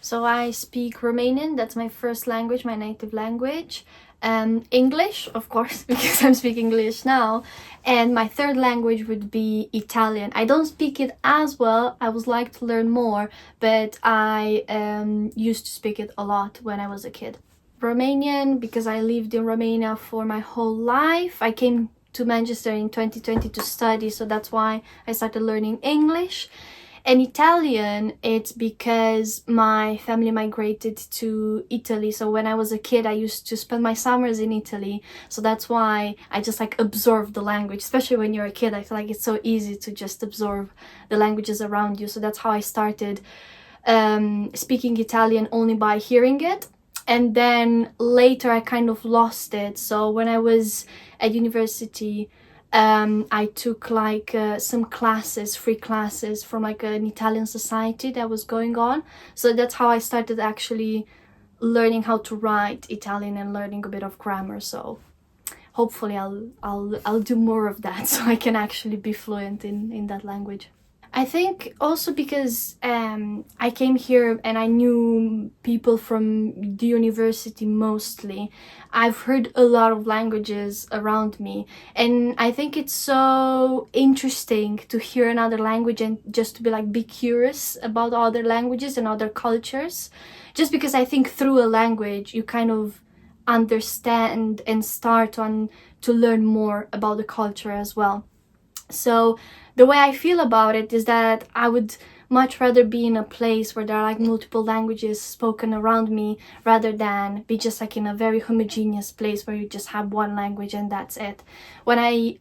So I speak Romanian, that's my first language, my native language. English, of course, because I'm speaking English now. And my third language would be Italian. I don't speak it as well. I would like to learn more, but I used to speak it a lot when I was a kid. Romanian, because I lived in Romania for my whole life. I came to Manchester in 2020 to study, so that's why I started learning English. And Italian, it's because my family migrated to Italy. So when I was a kid, I used to spend my summers in Italy. So that's why I just like absorb the language, especially when you're a kid. I feel like it's so easy to just absorb the languages around you. So that's how I started speaking Italian only by hearing it. And then later I kind of lost it. So when I was at university, I took like some classes, free classes from like an Italian society that was going on. So that's how I started actually learning how to write Italian and learning a bit of grammar. So hopefully I'll do more of that so I can actually be fluent in that language. I think also because I came here and I knew people from the university mostly. I've heard a lot of languages around me, and I think it's so interesting to hear another language and just to be curious about other languages and other cultures. Just because I think through a language you kind of understand and start on to learn more about the culture as well. So the way I feel about it is that I would much rather be in a place where there are like multiple languages spoken around me rather than be just like in a very homogeneous place where you just have one language and that's it. When I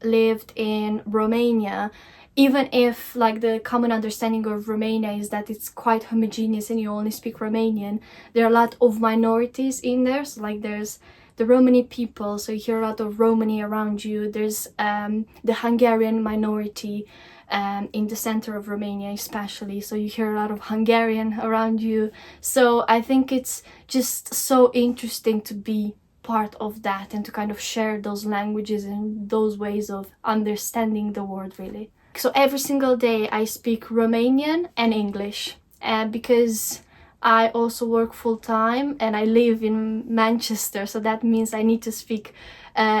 lived in Romania, even if like the common understanding of Romania is that it's quite homogeneous and you only speak Romanian, there are a lot of minorities in there. So like there's the Romani people, so you hear a lot of Romani around you. There's the Hungarian minority in the center of Romania especially, so you hear a lot of Hungarian around you. So I think it's just so interesting to be part of that and to kind of share those languages and those ways of understanding the world, really. So every single day I speak Romanian and English because I also work full-time and I live in Manchester, so that means I need to speak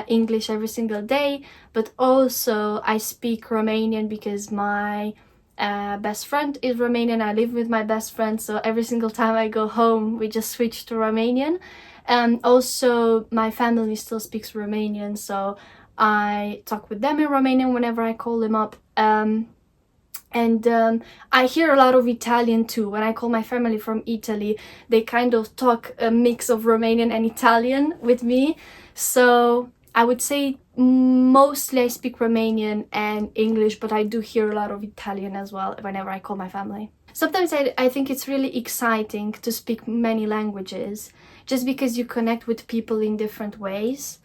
English every single day, but also I speak Romanian because my best friend is Romanian. I live with my best friend, so every single time I go home we just switch to Romanian. And also my family still speaks Romanian, so I talk with them in Romanian whenever I call them up. I hear a lot of Italian too. When I call my family from Italy, they kind of talk a mix of Romanian and Italian with me. So I would say mostly I speak Romanian and English, but I do hear a lot of Italian as well whenever I call my family. Sometimes I think it's really exciting to speak many languages just because you connect with people in different ways.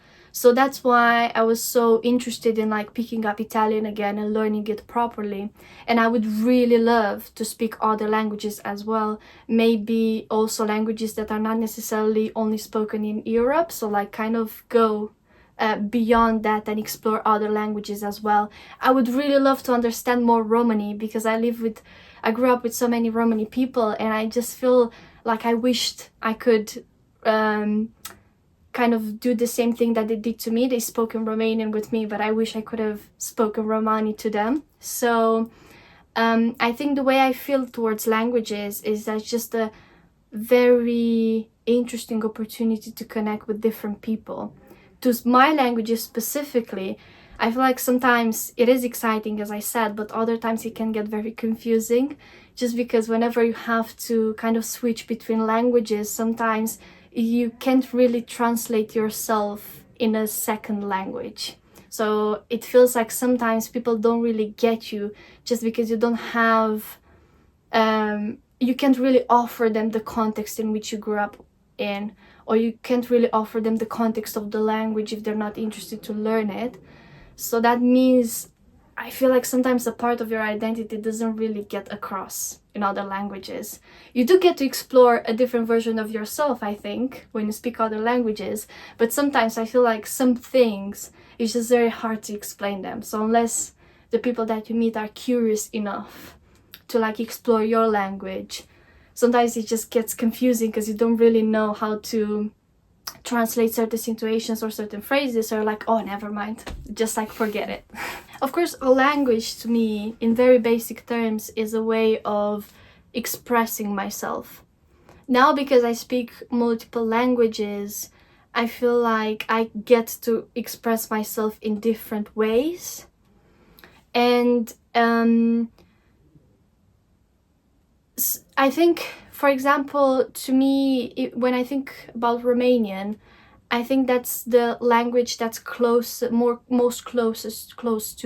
So that's why I was so interested in like picking up Italian again and learning it properly. And I would really love to speak other languages as well. Maybe also languages that are not necessarily only spoken in Europe. So like kind of go beyond that and explore other languages as well. I would really love to understand more Romani because I grew up with so many Romani people, and I just feel like I wished I could kind of do the same thing that they did to me. They spoke in Romanian with me, but I wish I could have spoken Romani to them. So I think the way I feel towards languages is that it's just a very interesting opportunity to connect with different people. To my languages specifically, I feel like sometimes it is exciting, as I said, but other times it can get very confusing, just because whenever you have to kind of switch between languages, sometimes you can't really translate yourself in a second language. So it feels like sometimes people don't really get you just because you don't have, you can't really offer them the context in which you grew up in, or you can't really offer them the context of the language if they're not interested to learn it. So that means I feel like sometimes a part of your identity doesn't really get across in other languages. You do get to explore a different version of yourself, I think, when you speak other languages, but sometimes I feel like some things, it's just very hard to explain them. So unless the people that you meet are curious enough to like explore your language, sometimes it just gets confusing because you don't really know how to translate certain situations or certain phrases, or like, oh, never mind, just like forget it. Of course, a language to me, in very basic terms, is a way of expressing myself. Now, because I speak multiple languages, I feel like I get to express myself in different ways. And I think, for example, to me, when I think about Romanian, I think that's the language that's close to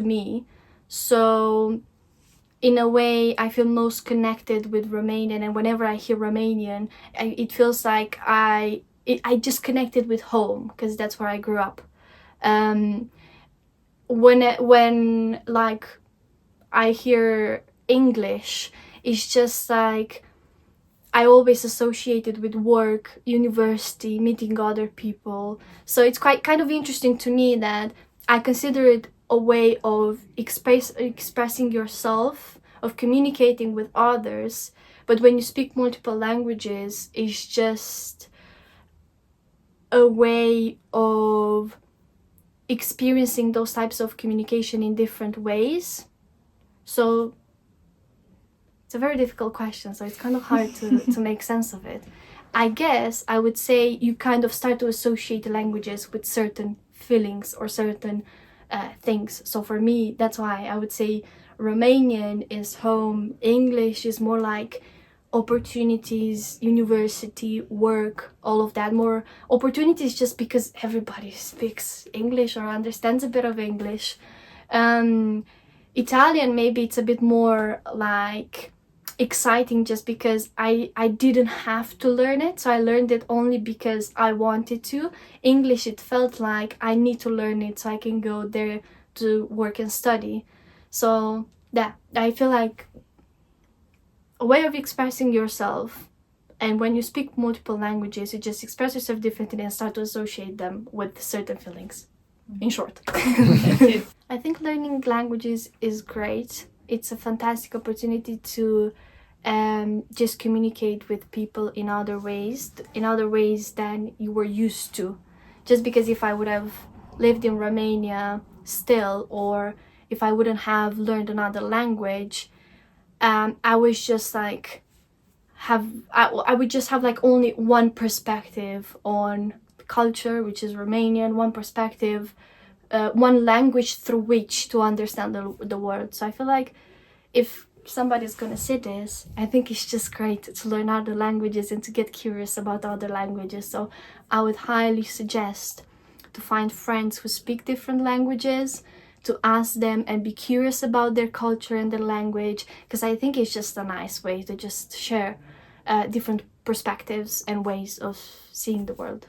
me. So in a way, I feel most connected with Romanian, and whenever I hear Romanian, it feels like I just connected with home, because that's where I grew up. When like I hear English, it's just like I always associated with work, university, meeting other people. So it's quite kind of interesting to me that I consider it a way of expressing yourself, of communicating with others. But when you speak multiple languages, it's just a way of experiencing those types of communication in different ways. So it's a very difficult question, so it's kind of hard to make sense of it. I guess I would say you kind of start to associate languages with certain feelings or certain things. So for me, that's why I would say Romanian is home, English is more like opportunities, university, work, all of that. More opportunities just because everybody speaks English or understands a bit of English. Italian, maybe it's a bit more like exciting just because I didn't have to learn it, so I learned it only because I wanted to. English, it felt like I need to learn it so I can go there to work and study. So yeah, I feel like a way of expressing yourself, and when you speak multiple languages, you just express yourself differently and start to associate them with certain feelings. In short. I think learning languages is great. It's a fantastic opportunity to just communicate with people in other ways than you were used to. Just because if I would have lived in Romania still, or if I wouldn't have learned another language, I was just like I would just have like only one perspective on culture, which is Romanian, one perspective, one language through which to understand the world. So I feel like if somebody's gonna say this, I think it's just great to learn other languages and to get curious about other languages. So I would highly suggest to find friends who speak different languages, to ask them and be curious about their culture and their language, because I think it's just a nice way to just share different perspectives and ways of seeing the world.